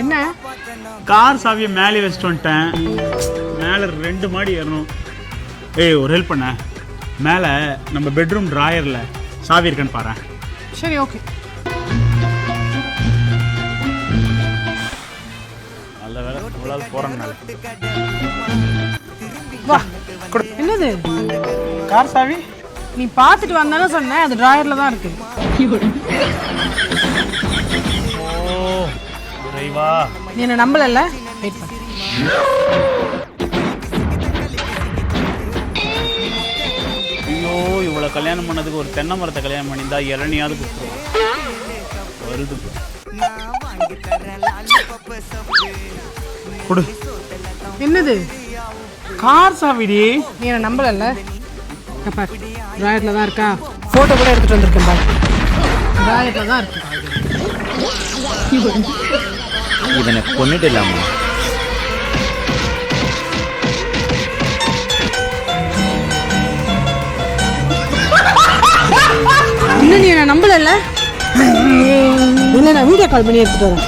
என்ன கார் சாவியை மேலே வச்சுட்டு வந்துட்டேன். மேலே 2 மாடி ஏறணும். ஏய் ஒரு ஹெல்ப் பண்ண, மேலே நம்ம பெட்ரூம் ட்ராயரில் சாவி இருக்கான்னு பாரு. சரி ஓகே. நல்ல வேலை இவ்வளோ போகிறேன். வா என்னது கார் சாவி நீ பார்த்துட்டு வந்தானே சொன்னேன், அது ட்ராயரில் தான் இருக்கு. ஓ இறைவா, நீ என்ன நம்பலல்ல? வெயிட் பண்ணு. ஐயோ இவ்வளோ கல்யாணம் பண்ணதுக்கு ஒரு தென்னை மரத்தை கல்யாணம் பண்ணியிருந்தா இளநியாவது கொடுத்துருவோம். வருது கொடு. என்னது கார் சாவிடி. நீ என்ன நம்பலல்ல? அப்பா ட்ராயரில் தான் இருக்கா? ஃபோட்டோ கூட எடுத்துகிட்டு வந்திருக்கேன் பாரு. ட்ராயரில் தான் இருக்கு. இவனை கொண்டுட்டு இல்லாமா? இன்னும் நீ என்ன நம்பலல்ல? இல்லை நான் வீடியோ கால் பண்ணி எடுத்துகிட்டு வரேன்.